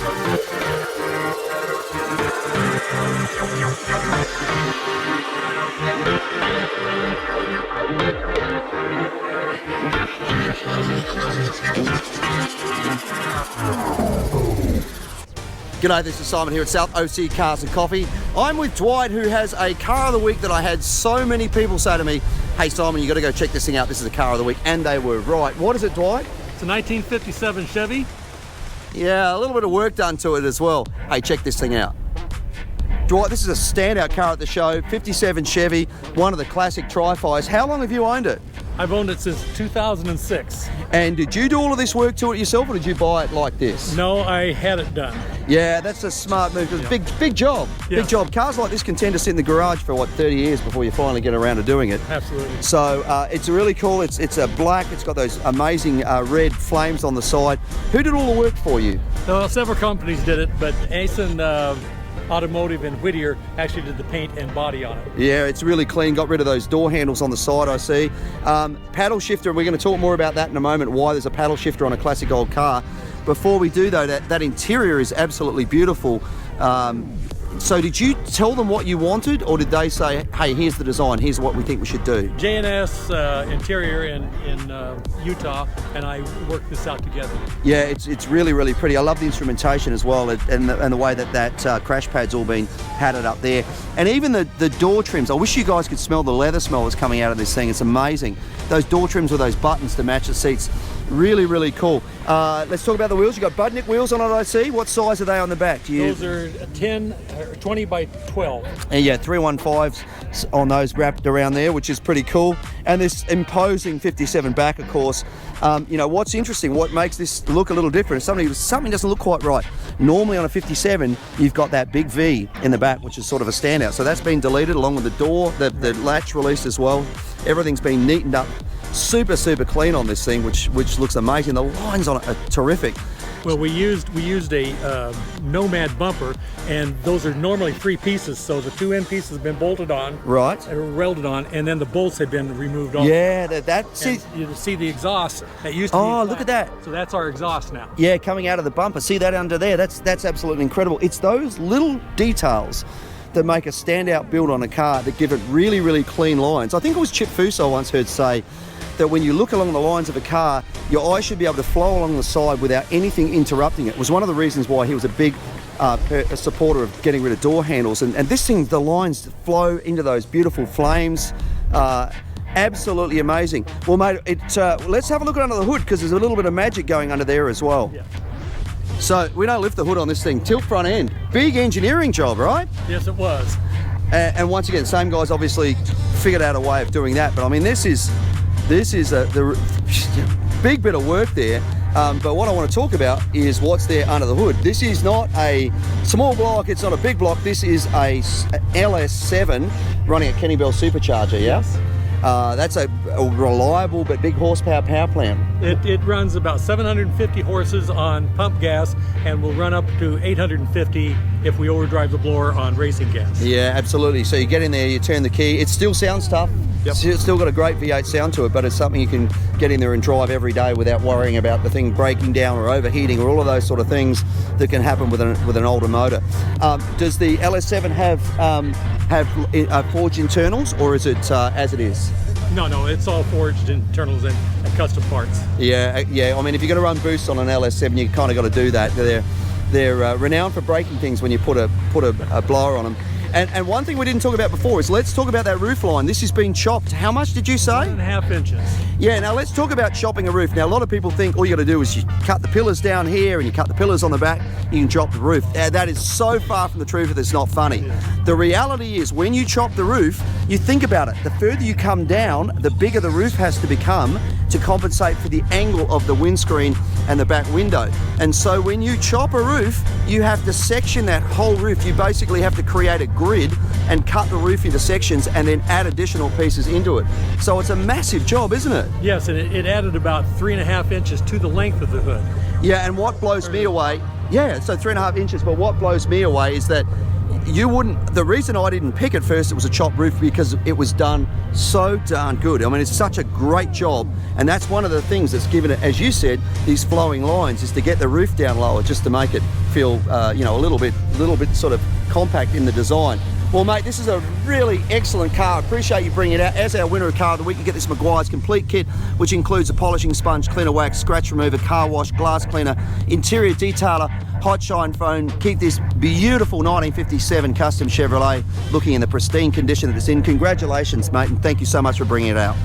G'day, this is Simon here at South OC Cars and Coffee. I'm with Dwight, who has a car of the week that I had so many people say to me, hey Simon, you got to go check this thing out, this is a car of the week, and they were right. What is it, Dwight? It's a 1957 Chevy. Yeah, a little bit of work done to it as well. Hey, check this thing out. Dwight, this is a standout car at the show, 57 Chevy, one of the classic Tri-Fis. How long have you owned it? I've owned it since 2006. And did you do all of this work to it yourself, or did you buy it like this? No, I had it done. Yeah, that's a smart move. It's Yeah. big job. Yeah. Big job. Cars like this can tend to sit in the garage for, what, 30 years before you finally get around to doing it. Absolutely. So it's really cool. It's a black. It's got those amazing red flames on the side. Who did all the work for you? Well, several companies did it, but Asen Automotive in Whittier actually did the paint and body on it. Yeah, it's really clean. Got rid of those door handles on the side, I see. Paddle shifter, we're going to talk more about that in a moment, why there's a paddle shifter on a classic old car. Before we do though, that interior is absolutely beautiful. So did you tell them what you wanted, or did they say, hey, here's the design, here's what we think we should do? J&S Interior in Utah and I worked this out together. Yeah, it's really, really pretty. I love the instrumentation as well, and the way that crash pad's all been padded up there. And even the door trims, I wish you guys could smell the leather smell that's coming out of this thing. It's amazing. Those door trims with those buttons to match the seats, really, really cool. Let's talk about the wheels. You've got Budnick wheels on it, I see. What size are they on the back? Those are 20 by 12. And yeah, 315s on those wrapped around there, which is pretty cool. And this imposing 57 back, of course. You know, what's interesting, what makes this look a little different, is something doesn't look quite right. Normally on a 57, you've got that big V in the back, which is sort of a standout. So that's been deleted along with the door, the latch released as well. Everything's been neatened up. Super clean on this thing, which looks amazing. The lines on it are terrific. Well, we used a Nomad bumper, and those are normally 3 pieces. So the 2 end pieces have been bolted on, right, welded on, and then the bolts had been removed off. Yeah, you see the exhaust that used to be flat. Look at that. So that's our exhaust now. Yeah, coming out of the bumper. See that under there? That's absolutely incredible. It's those little details that make a standout build on a car that give it really clean lines. I think it was Chip Foose I once heard say that when you look along the lines of a car, your eyes should be able to flow along the side without anything interrupting it. It was one of the reasons why he was a big supporter of getting rid of door handles. And this thing, the lines flow into those beautiful flames. Absolutely amazing. Well, mate, let's have a look under the hood, because there's a little bit of magic going under there as well. Yeah. So we don't lift the hood on this thing, tilt front end. Big engineering job, right? Yes, it was. And once again, same guys obviously figured out a way of doing that. But I mean, this is the big bit of work there. But what I want to talk about is what's there under the hood. This is not a small block, it's not a big block. This is a LS7 running a Kenny Bell supercharger, yeah? Yes. That's a reliable but big horsepower power plant. It runs about 750 horses on pump gas and will run up to 850 if we overdrive the blower on racing gas. Yeah, absolutely. So you get in there, you turn the key. It still sounds tough. Yep. It's still got a great V8 sound to it, but it's something you can get in there and drive every day without worrying about the thing breaking down or overheating or all of those sort of things that can happen with an older motor. Does the LS7 have forged internals, or is it as it is? No, it's all forged internals and custom parts. Yeah. I mean, if you're going to run boosts on an LS7, you kind of got to do that. They're renowned for breaking things when you put a blower on them. And one thing we didn't talk about before is let's talk about that roof line. This has been chopped. How much did you say? 1.5 inches. Yeah, now let's talk about chopping a roof. Now, a lot of people think all you got to do is you cut the pillars down here and you cut the pillars on the back, you can chop the roof. That is so far from the truth that it's not funny. Yeah. The reality is when you chop the roof, you think about it. The further you come down, the bigger the roof has to become to compensate for the angle of the windscreen and the back window. And so when you chop a roof, you have to section that whole roof. You basically have to create a grid and cut the roof into sections and then add additional pieces into it. So it's a massive job, isn't it? Yes, and it added about 3.5 inches to the length of the hood. Yeah, and what blows me away, so 3.5 inches, but what blows me away is that you wouldn't, the reason I didn't pick it first, it was a chopped roof, because it was done so darn good. I mean, it's such a great job, and that's one of the things that's given it, as you said, these flowing lines, is to get the roof down lower, just to make it feel, you know, a little bit sort of compact in the design. Well, mate, this is a really excellent car. I appreciate you bringing it out. As our winner of Car of the Week, you get this Maguire's complete kit, which includes a polishing sponge, cleaner wax, scratch remover, car wash, glass cleaner, interior detailer, hot shine foam. Keep this beautiful 1957 custom Chevrolet looking in the pristine condition that it's in. Congratulations, mate, and thank you so much for bringing it out.